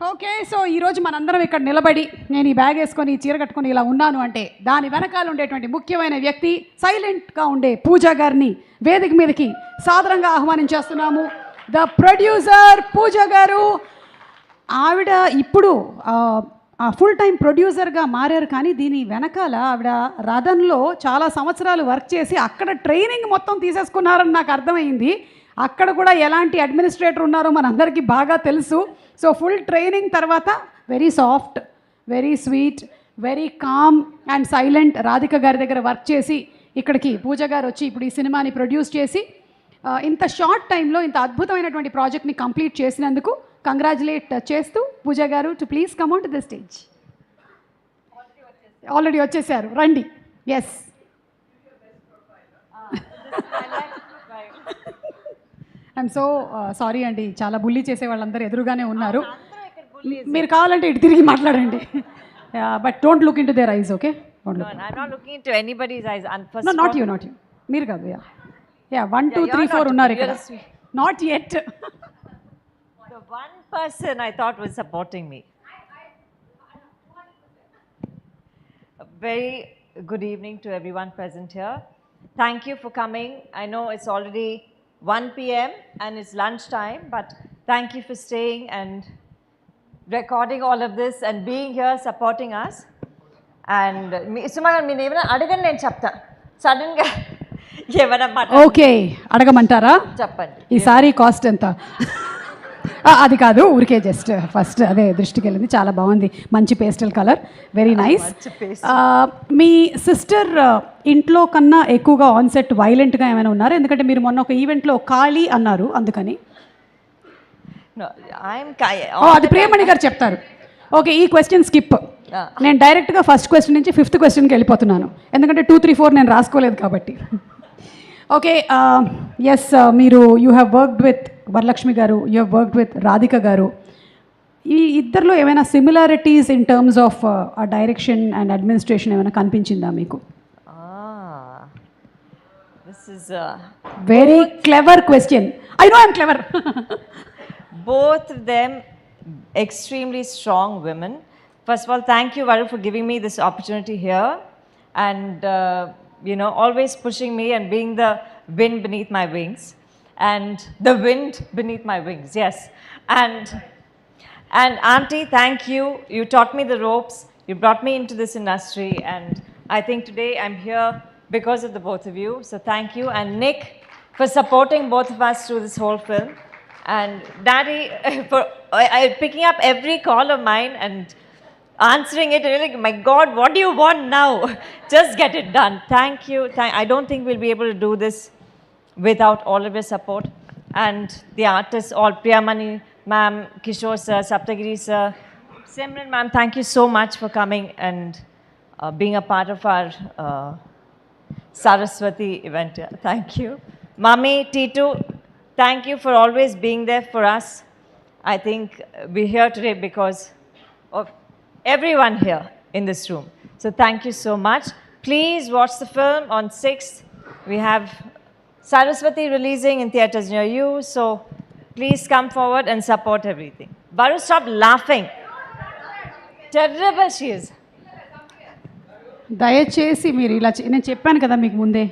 Okay, so ఈరోజు మనందరం ఇక్కడ నిలబడి నేను ఈ బ్యాగ్ వేసుకొని ఈ చీర కట్టుకొని ఇలా ఉన్నాను అంటే దాని వెనకాల ఉండేటువంటి ముఖ్యమైన వ్యక్తి సైలెంట్గా ఉండే పూజా గారిని వేదిక మీదకి సాదరంగా ఆహ్వానించేస్తున్నాము. ద ప్రొడ్యూసర్ పూజా గారు. ఆవిడ ఇప్పుడు ఫుల్ టైం ప్రొడ్యూసర్గా మారారు, కానీ దీని వెనకాల ఆవిడ రథన్లో చాలా సంవత్సరాలు వర్క్ చేసి అక్కడ ట్రైనింగ్ మొత్తం తీసేసుకున్నారని నాకు అర్థమైంది. అక్కడ కూడా ఎలాంటి అడ్మినిస్ట్రేటర్ ఉన్నారో మనందరికీ బాగా తెలుసు. సో ఫుల్ ట్రైనింగ్ తర్వాత very soft, very sweet, very calm and silent Radhika గారి దగ్గర వర్క్ చేసి ఇక్కడికి పూజ గారు వచ్చి ఇప్పుడు ఈ సినిమాని ప్రొడ్యూస్ చేసి ఇంత షార్ట్ టైంలో ఇంత అద్భుతమైనటువంటి ప్రాజెక్ట్ని కంప్లీట్ చేసినందుకు కంగ్రాచులేట్ చేస్తూ పూజ గారు to please come on to the stage. Already వచ్చేసారు, రండి. ఎస్, ఐఎమ్ సో సారీ అండి, చాలా బుల్లీ చేసే వాళ్ళందరూ ఎదురుగానే ఉన్నారు. మీరు కావాలంటే ఇటు తిరిగి మాట్లాడండి, but don't look in to their ice. Okay, not you మీరు కాదు. యా 1 2 3 4 ఉన్నారు ఇక్కడ. Not yet. The one person I thought was supporting me. A very good evening to everyone present here. Thank you for coming. I know it's already 1 p.m. and it's lunchtime, but thank you for staying and recording all of this and being here supporting us. And Sumaga, మీ ఏమైనా అడగండి, నేను చెప్తా. సడన్గా ఏమైనా okay అడగమంటారా? చెప్పండి. ఈసారి cost ఎంత? అది కాదు, ఊరికే జస్ట్ ఫస్ట్ అదే దృష్టికి వెళ్ళింది. చాలా బాగుంది, మంచి పేస్టల్ కలర్, వెరీ నైస్. మీ సిస్టర్ ఇంట్లో కన్నా ఎక్కువగా ఆన్ సెట్ వైలెంట్గా ఏమైనా ఉన్నారు? ఎందుకంటే మీరు మొన్న ఒక ఈవెంట్లో ఖాళీ అన్నారు, అందుకని. అది ప్రియమణి గారు చెప్తారు. ఓకే, ఈ క్వశ్చన్ స్కిప్. నేను డైరెక్ట్గా ఫస్ట్ క్వశ్చన్ నుంచి 5th క్వశ్చన్కి వెళ్ళిపోతున్నాను, ఎందుకంటే 2 3 4 నేను రాసుకోలేదు కాబట్టి. ఓకే, ఎస్, మీరు you have worked with Varalakshmi గారు, you have worked with Radhika గారు. ఈ ఇద్దరిలో ఏమైనా similarities in terms of direction and administration ఏమైనా కనిపించిందా మీకు? This is very clever question. I know I'm clever. Both of them extremely strong women. First of all, thank you, Varu, for giving me this opportunity here and always pushing me and being the wind beneath my wings. And the wind beneath my wings, yes. And Auntie, thank you. You taught me the ropes. You brought me into this industry, and I think today I'm here because of the both of you. So thank you. And Nick for supporting both of us through this whole film. And Daddy for picking up every call of mine and answering it. Really, my God, what do you want now? Just get it done. Thank you. I don't think we'll be able to do this without all of your support. And the artists, all Priyamani ma'am, Kishore sir, Saptagiri sir, Simran ma'am, thank you so much for coming and being a part of our Saraswati event. Thank you. Mami, Titu, thank you for always being there for us. I think we're here today because of everyone here in this room. So thank you so much. Please watch the film on 6th. We have Saraswati releasing in theatres near you. So please come forward and support everything. Varu, stop laughing. Terrible she is. దయచేసి మీరు ఇలా నేను చెప్పాను కదా మీకు ముందే.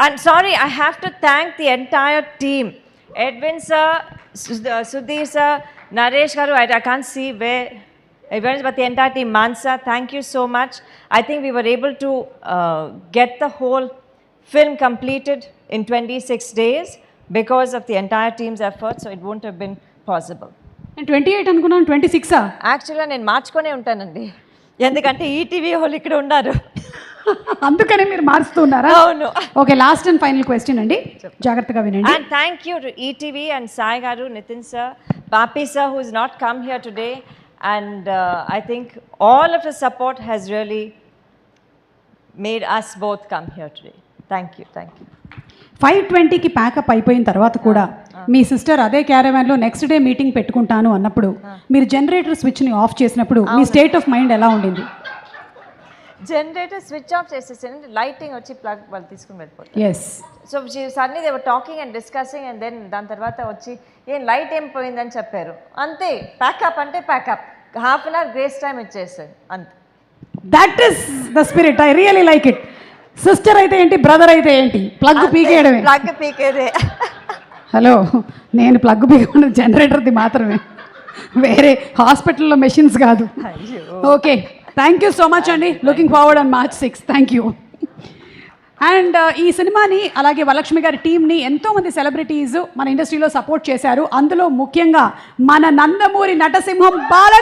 I'm sorry, I have to thank the entire team. Edwin sir, Sudhir sir, Naresh garu, I can't see where everyone is, but the entire team. Mansa, thank you so much. I think we were able to get the whole film completed in 26 days because of the entire team's effort, so it wouldn't have been possible. నేను 28 అనుకున్నాను, 26ఆ? యాక్చువల్గా నేను మార్చుకొనే ఉంటానండి, ఎందుకంటే ETV వాళ్ళు ఇక్కడ ఉన్నారు, అందుకనే మీరు మారుస్తున్నారా? అవును. Okay, last and final question అండి, జాగ్రత్తగా వినండి. And thank you to ETV and Sai garu, Nitin sir, Papi sir who has not come here today, and I think all of his support has really made us both come here today. Thank you. 5:20కి pack up అయిపోయిన తర్వాత కూడా మీ sister అదే క్యారవాన్లో next day meeting పెట్టుకుంటాను అన్నప్పుడు మీరు generator స్విచ్ని of చేసినప్పుడు మీ state of mind ఎలా ఉండింది? జనరేటర్ స్విచ్ ఆఫ్ చేసేసాను, లైటింగ్ వచ్చి ప్లగ్ వాళ్ళు తీసుకుని వెళ్ళిపోతారు. Yes. So suddenly they were talking and discussing, and then దాని తర్వాత వచ్చి ఏం లైట్ ఏం పోయిందని చెప్పారు, అంతే. ప్యాకప్ అంటే pack up, half an hour grace time ఇచ్చేసారు అంతే. That is the spirit, I really like it. Sister అయితే ఏంటి, బ్రదర్ అయితే ఏంటి, ప్లగ్ పీకేయడమే. ప్లగ్ పీకేదే. హలో, నేను ప్లగ్ పీకకుండా జనరేటర్ది మాత్రమే, వేరే హాస్పిటల్లో మెషిన్స్ కాదు. Okay, thank you so much అండి. Looking forward on March 6. Thank you. And ఈ సినిమాని అలాగే వరలక్ష్మి గారి టీంని ఎంతోమంది సెలబ్రిటీస్ మన ఇండస్ట్రీలో సపోర్ట్ చేశారు. అందులో ముఖ్యంగా మన నందమూరి నటసింహం బాల